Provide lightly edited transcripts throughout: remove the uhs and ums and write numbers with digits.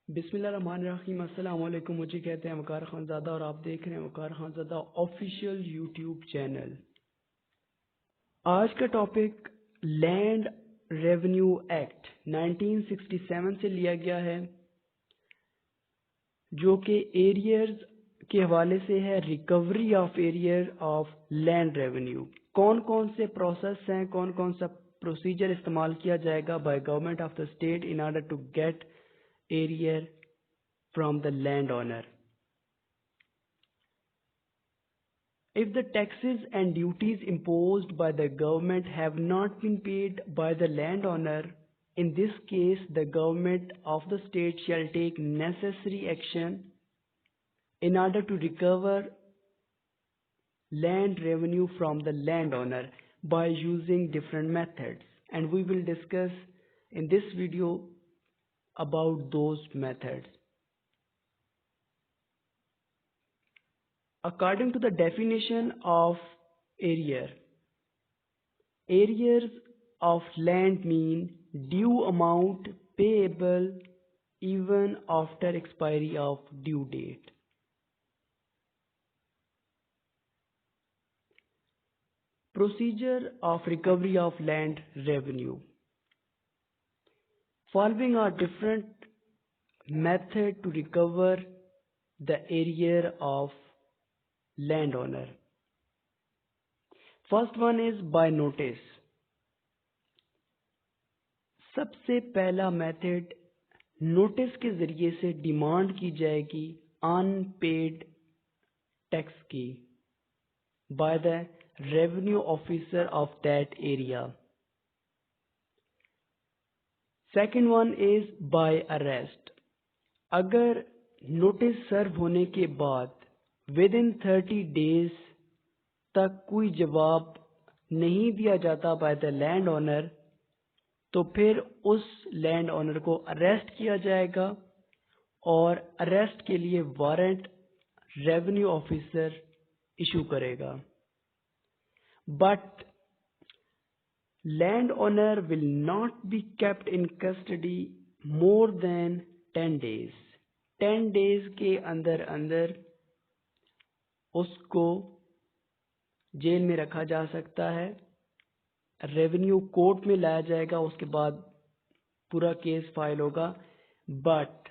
बिस्मिल्लाहिर्रहमानिर्रहीम। अस्सलाम वालेकुम। मुझे कहते हैं वकार खानज़ादा और आप देख रहे हैं वकार खानज़ादा ऑफिशियल यूट्यूब चैनल। आज का टॉपिक लैंड रेवेन्यू एक्ट 1967 से लिया गया है, जो कि एरियर्स के हवाले से है। Recovery of arrear of land revenue, कौन कौन से प्रोसेस हैं, कौन कौन सा प्रोसीजर इस्तेमाल किया जाएगा by government of the state in order to get arrear from the landowner. If the taxes and duties imposed by the government have not been paid by the landowner, in this case the government of the state shall take necessary action in order to recover land revenue from the landowner by using different methods, and we will discuss in this video about those methods. According to the definition of arrear, arrears of land mean due amount payable even after expiry of due date. Procedure of recovery of land revenue. Following are different methods to recover the arrear of landowner. First one is by notice. सबसे पहला method notice के जरिए से demand की जाएगी unpaid tax की by the revenue officer of that area. Second one is by arrest. अगर notice serve होने के बाद विद इन 30 डेज तक कोई जवाब नहीं दिया जाता बाय द लैंड ओनर, तो फिर उस लैंड ओनर को अरेस्ट किया जाएगा और अरेस्ट के लिए वारंट रेवेन्यू ऑफिसर इशू करेगा। But land owner will not be kept in custody more than 10 days. 10 days के अंदर अंदर उसको जेल में रखा जा सकता है, रेवेन्यू कोर्ट में लाया जाएगा, उसके बाद पूरा केस फाइल होगा। But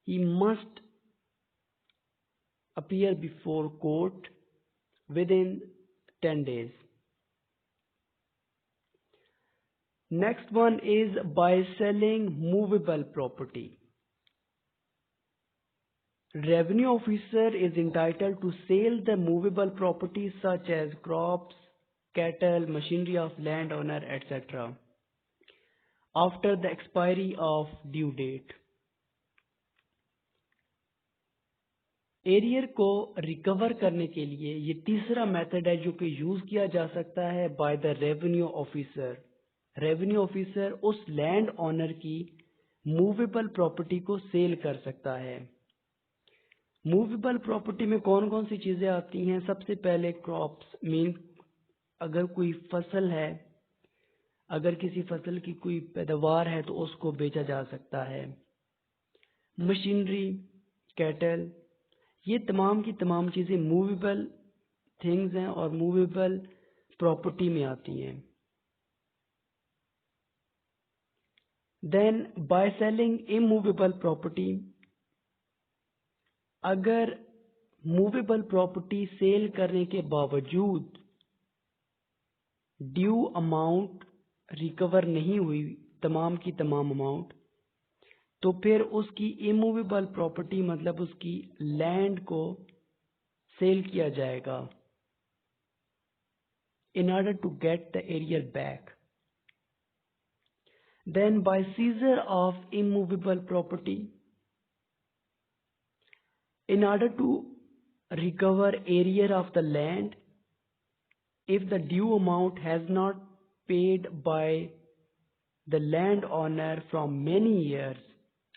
he must appear before court with in 10 days. Next one is by selling movable property. Revenue officer is entitled to sell the movable property such as crops, cattle, machinery of landowner, etc. after the expiry of due date. Arrear को recover करने के लिए ये तीसरा method है जो कि use किया जा सकता है by the revenue officer. Revenue officer उस लैंड ओनर की मूवेबल प्रॉपर्टी को सेल कर सकता है। मूवेबल प्रॉपर्टी में कौन कौन सी चीजें आती हैं? सबसे पहले क्रॉप्स मीन अगर कोई फसल है, अगर किसी फसल की कोई पैदावार है तो उसको बेचा जा सकता है। मशीनरी, कैटल, ये तमाम की तमाम चीजें मूवेबल थिंग्स हैं और मूवेबल प्रॉपर्टी में आती हैं। Then by selling immovable property, अगर मूवेबल प्रॉपर्टी सेल करने के बावजूद ड्यू अमाउंट रिकवर नहीं हुई, तमाम की तमाम अमाउंट, तो फिर उसकी इमूवेबल प्रॉपर्टी मतलब उसकी लैंड को सेल किया जाएगा in order to get the area back. Then by seizure of immovable property, in order to recover area of the land, if the due amount has not paid by the landowner from many years,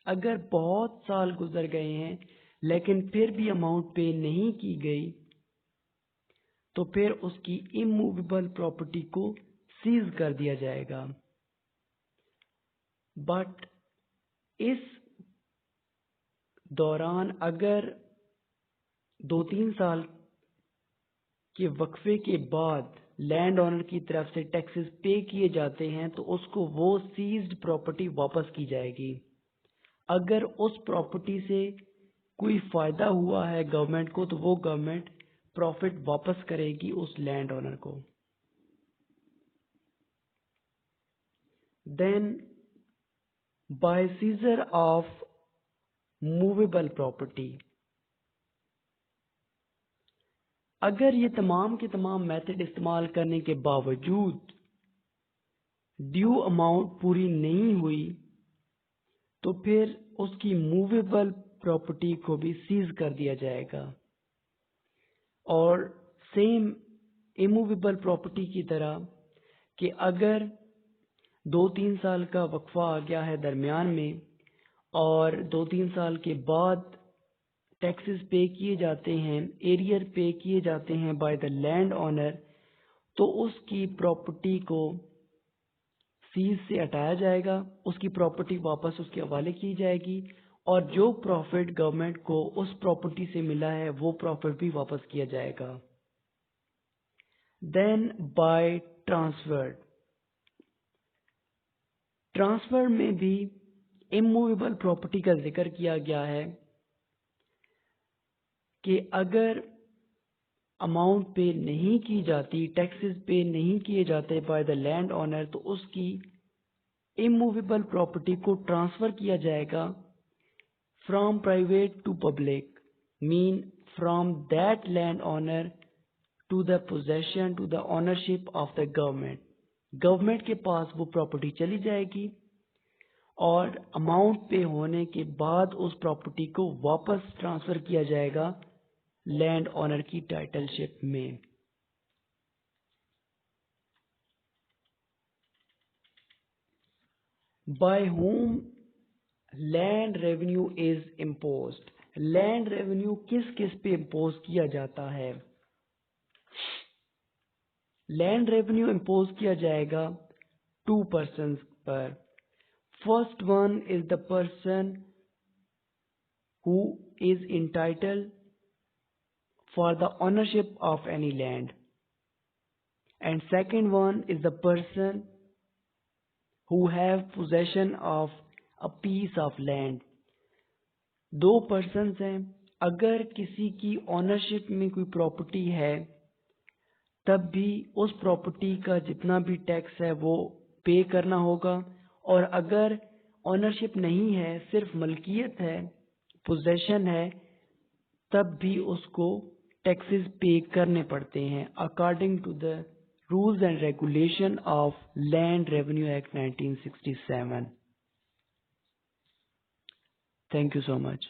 अगर बहुत साल गुजर गए हैं लेकिन फिर भी amount पे नहीं की गई, तो फिर उसकी इमूवेबल प्रॉपर्टी को सीज कर दिया जाएगा। बट इस दौरान अगर 2-3 साल के वक्फे के बाद लैंड ओनर की तरफ से टैक्सेस पे किए जाते हैं तो उसको वो सीज्ड प्रॉपर्टी वापस की जाएगी। अगर उस प्रॉपर्टी से कोई फायदा हुआ है गवर्नमेंट को तो वो गवर्नमेंट प्रॉफिट वापस करेगी उस लैंड ओनर को। Then by seizure of movable property, अगर ये तमाम के तमाम मेथड इस्तेमाल करने के बावजूद ड्यू अमाउंट पूरी नहीं हुई तो फिर उसकी मूवेबल प्रॉपर्टी को भी सीज कर दिया जाएगा। और सेम इमूवेबल प्रॉपर्टी की तरह कि अगर 2-3 साल का वक्फा आ गया है दरमियान में और 2-3 साल के बाद टैक्सेस पे किए जाते हैं, एरियर पे किए जाते हैं बाय द लैंड ओनर, तो उसकी प्रॉपर्टी को सीज से हटाया जाएगा, उसकी प्रॉपर्टी वापस उसके हवाले की जाएगी और जो प्रॉफिट गवर्नमेंट को उस प्रॉपर्टी से मिला है वो प्रॉफिट भी वापस किया जाएगा। देन बाय ट्रांसफर, ट्रांसफर में भी इमूवेबल प्रॉपर्टी का जिक्र किया गया है कि अगर अमाउंट पे नहीं की जाती, टैक्सेस पे नहीं किए जाते बाय द लैंड ओनर तो उसकी इमूवेबल प्रॉपर्टी को ट्रांसफर किया जाएगा from private to public, mean from that land owner to the possession to the ownership of the government. Government के पास वो प्रॉपर्टी चली जाएगी और अमाउंट पे होने के बाद उस प्रॉपर्टी को वापस ट्रांसफर किया जाएगा लैंड ओनर की टाइटलशिप में। By home land revenue is imposed, land revenue किस किस पे इम्पोज किया जाता है? लैंड रेवेन्यू इम्पोज किया जाएगा 2 पर्सन्स पर। First one is the person who is entitled for the ownership of any land, and second one is the person who have possession of a piece of land। 2 persons हैं, अगर किसी की ownership में कोई property है तब भी उस प्रॉपर्टी का जितना भी टैक्स है वो पे करना होगा, और अगर ओनरशिप नहीं है सिर्फ मलकियत है, पोजेशन है, तब भी उसको टैक्सेस पे करने पड़ते हैं according to the rules and regulation of land revenue act 1967। Thank you so much.